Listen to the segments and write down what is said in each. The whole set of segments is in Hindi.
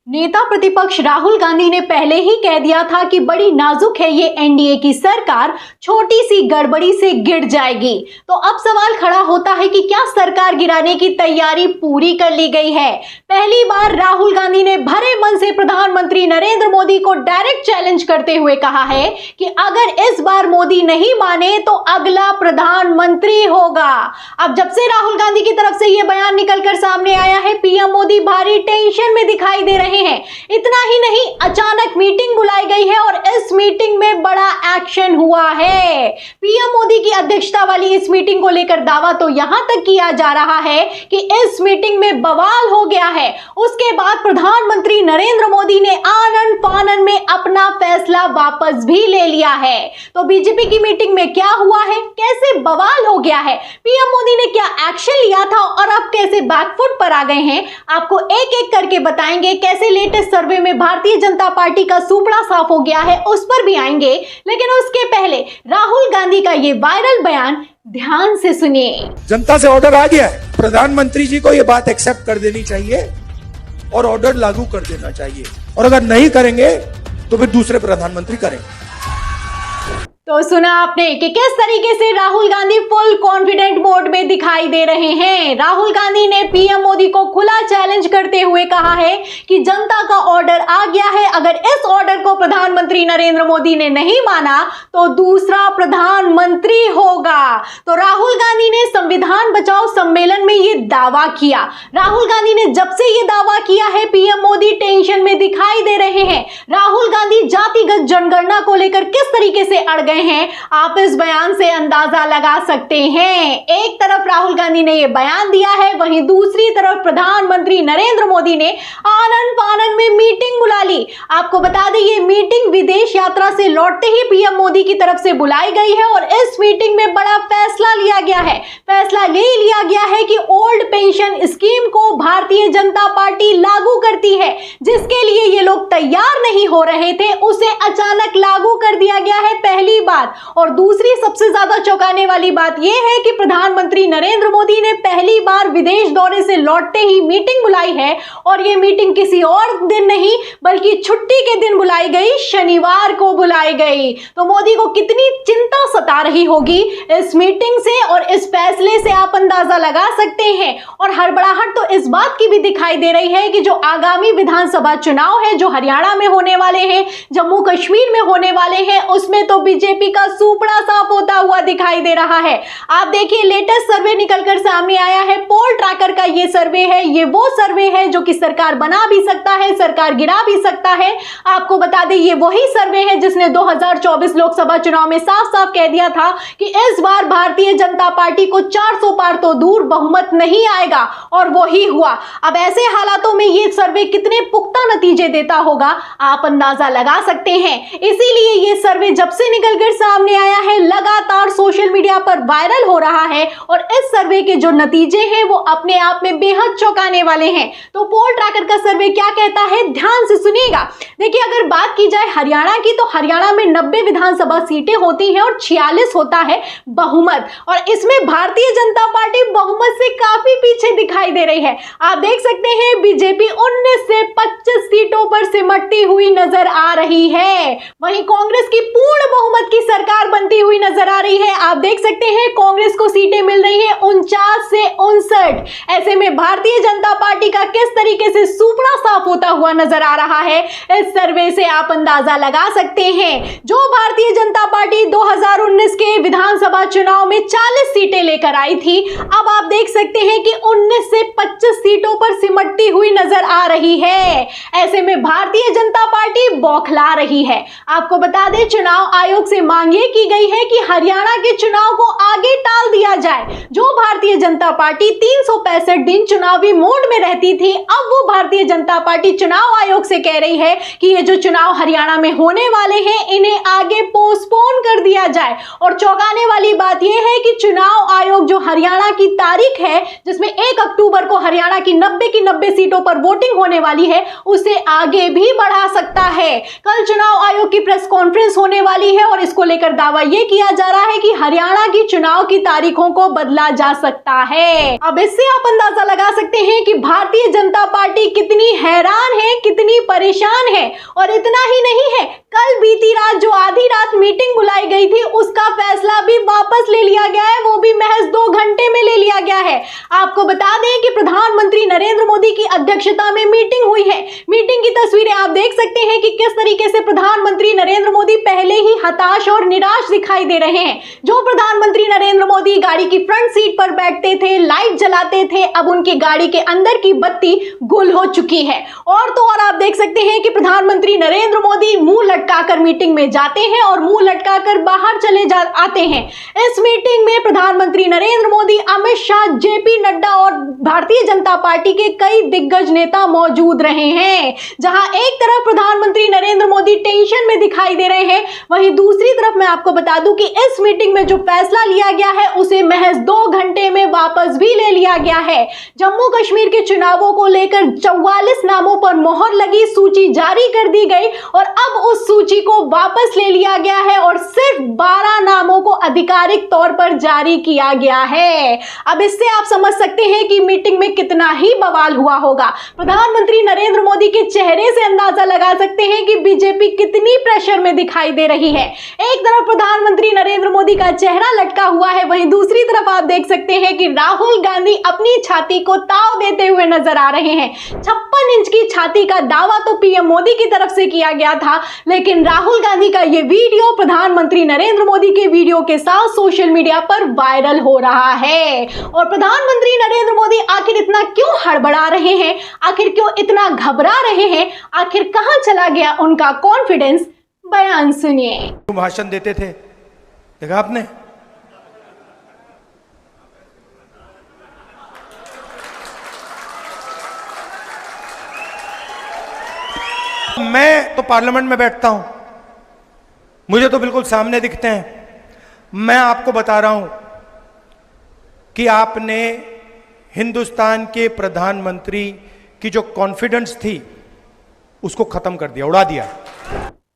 नेता प्रतिपक्ष राहुल गांधी ने पहले ही कह दिया था कि बड़ी नाजुक है ये एनडीए की सरकार, छोटी सी गड़बड़ी से गिर जाएगी। तो अब सवाल खड़ा होता है कि क्या सरकार गिराने की तैयारी पूरी कर ली गई है? पहली बार राहुल गांधी ने भरे मन से प्रधानमंत्री नरेंद्र मोदी को डायरेक्ट चैलेंज करते हुए कहा है कि अगर इस बार मोदी नहीं माने तो अगला प्रधानमंत्री होगा। अब जब से राहुल गांधी की तरफ से यह बयान निकलकर सामने आया है, पीएम मोदी भारी टेंशन में दिखाई दे रहे हैं। इतना ही नहीं, अचानक मीटिंग बुलाई गई है और इस मीटिंग में बड़ा एक्शन हुआ है। पीएम मोदी की अध्यक्षता वाली इस मीटिंग को लेकर दावा तो यहां तक किया जा रहा है कि इस मीटिंग में बवाल हो गया है। उसके बाद प्रधानमंत्री नरेंद्र मोदी ने आनन फानन में अपना फैसला वापस भी ले लिया है। तो बीजेपी की मीटिंग में क्या हुआ है, कैसे बवाल हो गया है, पीएम मोदी ने क्या एक्शन लिया था और अब कैसे बैकफुट पर आ गए हैं, आपको एक एक करके बताएंगे। कैसे लेटेस्ट सर्वे में भारतीय जनता पार्टी का सुपड़ा साफ हो गया है, उस पर भी आएंगे। लेकिन उसके पहले राहुल गांधी का ये वायरल बयान ध्यान से सुनिए। जनता से ऑर्डर आ गया है, प्रधानमंत्री जी को ये बात एक्सेप्ट कर देनी चाहिए और ऑर्डर लागू कर देना चाहिए, और अगर नहीं करेंगे तो फिर दूसरे प्रधानमंत्री करेंगे। तो सुना आपने कि किस तरीके से Rahul Gandhi full confident mode में दिखाई दे रहे हैं। राहुल गांधी ने पीएम मोदी को खुला चैलेंज करते हुए कहा है कि जनता का ऑर्डर आ गया है, अगर इस ऑर्डर को प्रधानमंत्री नरेंद्र मोदी ने नहीं माना तो दूसरा प्रधानमंत्री होगा। तो राहुल गांधी ने संविधान बचाओ सम्मेलन में ये दावा किया। राहुल गांधी ने जब से ये दावा किया है, पीएम मोदी टेंशन में दिखाई दे रहे हैं। राहुल गांधी जातिगत जनगणना को लेकर किस तरीके से अड़ गए हैं, आप इस बयान से अंदाजा लगा सकते हैं। एक तरफ राहुल गांधी ने यह बयान दिया है, वहीं दूसरी तरफ प्रधानमंत्री नरेंद्र मोदी ने आनन फानन में मीटिंग बुला ली। आपको बता दें, ये मीटिंग विदेश यात्रा से लौटते ही पीएम मोदी की तरफ से बुलाई गई है और इस मीटिंग में बड़ा फैसला लिया गया है। फैसला ले लिया गया है कि ओल्ड पेंशन स्कीम को भारतीय जनता पार्टी लागू करती है। जिसके लिए ये लोग तैयार नहीं हो रहे थे, उसे अचानक लागू कर दिया गया है, पहली बात। और दूसरी सबसे ज्यादा चौंकाने वाली बात यह है कि प्रधानमंत्री नरेंद्र मोदी ने पहली बार विदेश दौरे से लौटते ही मीटिंग बुलाई है, और यह मीटिंग किसी और दिन नहीं बल्कि छुट्टी के दिन बुलाई गई, शनिवार को बुलाई गई। तो मोदी को कितनी चिंता सता रही होगी इस मीटिंग से और इस फैसले से आप अंदाजा लगा सकते हैं। और हड़बड़ाहट तो इस बात की भी दिखाई दे रही है कि जो आगामी विधानसभा चुनाव है, जो हरियाणा में होने वाले हैं, जम्मू कश्मीर में होने वाले हैं, उसमें तो बीजेपी का सुपड़ा साफ होता हुआ दिखाई दे रहा है। आप देखिए, लेटेस्ट सर्वे निकलकर सामने आया है, पोल ट्रैकर का ये सर्वे है। ये वो सर्वे है जो कि सरकार बना भी सकता है, सरकार गिरा भी सकता है। आपको बता दें, ये वही सर्वे है जिसने 2024 लोकसभा चुनाव में साफ साफ कह दिया था कि इस बार भारतीय जनता पार्टी को 400 पार तो दूर बहुमत नहीं आएगा, और वही हुआ। अब ऐसे हालातों में ये सर्वे कितने पुख्ता नतीजे देता होगा, आप अंदाजा लगा सकते हैं। इसीलिए ये सर्वे जब से निकलकर सामने आया है, लगातार सोशल मीडिया पर वायरल हो रहा है, और इस सर्वे के जो नतीजे हैं वो अपने आप में बेहद चौंकाने वाले हैं। तो पोल ट्रैकर का सर्वे क्या कहता है, ध्यान से सुनिएगा। देखिए, अगर बात की जाए हरियाणा की, तो हरियाणा में 90 विधानसभा सीटें होती हैं और 46 होता है बहुमत, और इसमें भारतीय जनता पार्टी बहुमत से काफी पीछे दिखाई दे रही है। आप देख सकते हैं, बीजेपी 19 से 25 सीटों पर सिमटती हुई नजर आ रही है। वहीं कांग्रेस की पूर्ण बहुमत की सरकार बनती हुई नजर आ रही है। आप देख सकते हैं, कांग्रेस को सीटें मिल रही हैं 49 से 59। ऐसे में भारतीय जनता पार्टी का किस तरीके से सुपड़ा साफ होता हुआ नजर आ रहा है, इस सर्वे से आप अंदाजा लगा सकते हैं। जो भारतीय जनता पार्टी 2019 के विधानसभा चुनाव में 40 सीटें लेकर आई थी, अब आप देख सकते हैं कि 19 से 25 सीटों पर सिमटती हुई नजर आ रही है। ऐसे में भारतीय जनता पार्टी बौखला रही है। आपको बता दें, चुनाव आयोग से मांग ये की गई है कि हरियाणा के चुनाव को आगे टाल दिया जाए। जो भारतीय जनता पार्टी 365 दिन चुनावी मोड में रहती थी, अब वो भारतीय जनता पार्टी चुनाव आयोग से कह रही है कि ये जो चुनाव हरियाणा में होने वाले हैं, इन्हें आगे पोस्टपोन कर दिया जाए। और चौंकाने वाली बात यह है कि चुनाव आयोग जो हरियाणा की तारीख है, जिसमें 1 अक्टूबर को हरियाणा की 90 सीटों पर वोटिंग होने वाली है, उसे आगे भी बढ़ा सकता है। कल चुनाव आयोग की प्रेस कॉन्फ्रेंस होने वाली है और इसको लेकर दावा यह किया जा रहा है कि हरियाणा की चुनाव की तारीखों को बदला जा सकता है। अब इससे आप अंदाजा लगा सकते हैं कि भारतीय जनता पार्टी पार्टी कितनी हैरान है, कितनी परेशान है। और इतना ही नहीं है, कल बीती रात जो आधी रात मीटिंग बुलाई गई थी उसका फैसला भी वापस ले लिया गया है, वो भी महज 2 घंटे में ले लिया गया है। आपको बता दें कि प्रधानमंत्री नरेंद्र मोदी की अध्यक्षता में मीटिंग हुई है। मीटिंग की तस्वीरें आप देख सकते हैं कि किस तरीके से प्रधानमंत्री नरेंद्र मोदी पहले ही हताश और निराश दिखाई दे रहे हैं। जो प्रधानमंत्री नरेंद्र मोदी गाड़ी की फ्रंट सीट पर बैठते थे, लाइट जलाते थे, अब उनकी गाड़ी के अंदर की बत्ती गुल हो चुकी है। और तो और आप देख सकते हैं कि प्रधानमंत्री नरेंद्र मोदी मुंह लटकाकर मीटिंग में जाते हैं और मुंह लटकाकर बाहर चले आते हैं। इस मीटिंग में प्रधानमंत्री नरेंद्र मोदी, अमित शाह, जेपी नड्डा और भारतीय जनता पार्टी के कई दिग्गज नेता मौजूद रहे हैं। जहां एक तरफ प्रधानमंत्री नरेंद्र मोदी टेंशन में दिखाई दे रहे हैं, वहीं दूसरी तरफ मैं आपको बता दूं कि इस मीटिंग में जो फैसला लिया गया है उसे महज 2 घंटे में वापस भी ले लिया गया है। जम्मू कश्मीर के चुनावों को लेकर 44 नामों पर मोहर लगी, सूची जारी कर दी गई और अब उस सूची को वापस ले लिया गया है और सिर्फ 12 नामों को आधिकारिक तौर पर जारी किया गया है। अब इससे आप समझ सकते हैं कि मीटिंग में कितना ही बवाल हुआ होगा। प्रधानमंत्री नरेंद्र मोदी के चेहरे से अंदाजा लगा सकते हैं कि बीजेपी कितनी प्रेशर में दिखाई दे रही है। एक तरफ प्रधानमंत्री नरेंद्र मोदी का चेहरा लटका हुआ है, वहीं दूसरी तरफ आप देख सकते हैं कि राहुल गांधी अपनी छाती को ताव देते हुए नजर आ रहे हैं। 56 इंच की छाती का दावा तो पीएम मोदी की तरफ से किया गया था, लेकिन राहुल गांधी का यह वीडियो प्रधानमंत्री नरेंद्र मोदी के वीडियो के साथ सोशल मीडिया पर वायरल हो रहा है। और प्रधानमंत्री नरेंद्र मोदी आखिर इतना क्यों हड़बड़ा रहे हैं, आखिर क्यों इतना घबरा रहे हैं, आखिर कहां चला गया उनका कॉन्फिडेंस, बयान सुनिए। भाषण देते थे, देखा आपने? मैं तो पार्लियामेंट में बैठता हूं, मुझे तो बिल्कुल सामने दिखते हैं। मैं आपको बता रहा हूं कि आपने हिंदुस्तान के प्रधानमंत्री की जो कॉन्फिडेंस थी उसको खत्म कर दिया, उड़ा दिया।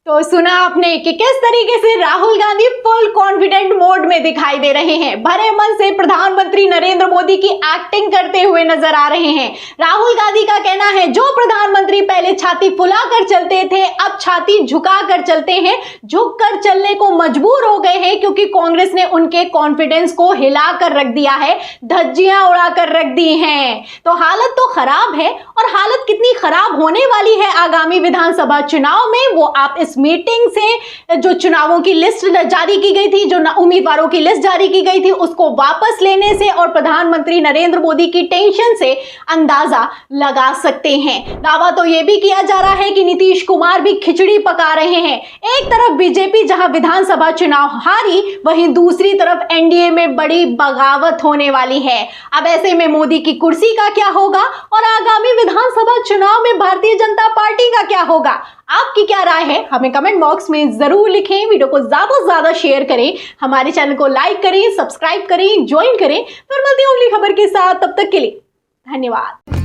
तो सुना आपने कि किस तरीके से Rahul Gandhi full confident mode में दिखाई दे रहे हैं। भरे मन से प्रधानमंत्री नरेंद्र मोदी की एक्टिंग करते हुए नजर आ रहे हैं। राहुल गांधी का कहना है जो प्रधानमंत्री पहले छाती फुलाकर चलते थे अब छाती झुकाकर चलते हैं, झुककर चलने को मजबूर हो गए हैं क्योंकि कांग्रेस ने उनके कॉन्फिडेंस को हिलाकर रख दिया है, धज्जियां उड़ाकर रख दी हैं। तो हालत तो खराब है और हालत कितनी खराब होने वाली है आगामी विधानसभा चुनाव में, वो आप इस मीटिंग से, जो चुनावों की लिस्ट जारी की गई थी, जो उम्मीदवारों की लिस्ट जारी की गई थी, उसको वापस लेने से और प्रधानमंत्री नरेंद्र मोदी की टेंशन से अंदाजा लगा सकते हैं। दावा तो यह भी किया जा रहा है कि नीतीश कुमार भी खिचड़ी पका रहे हैं। एक तरफ बीजेपी जहां विधानसभा चुनाव हारी, वहीं दूसरी तरफ एनडीए में बड़ी बगावत होने वाली है। अब ऐसे में मोदी की कुर्सी का क्या होगा और आगामी विधानसभा चुनाव में भारतीय जनता पार्टी का क्या होगा? आपकी क्या राय है हमें कमेंट बॉक्स में जरूर लिखें। वीडियो को ज्यादा से ज्यादा शेयर करें, हमारे चैनल को लाइक करें, सब्सक्राइब करें, ज्वाइन करें। फिर मिलते हैं अगली खबर के साथ, तब तक के लिए धन्यवाद।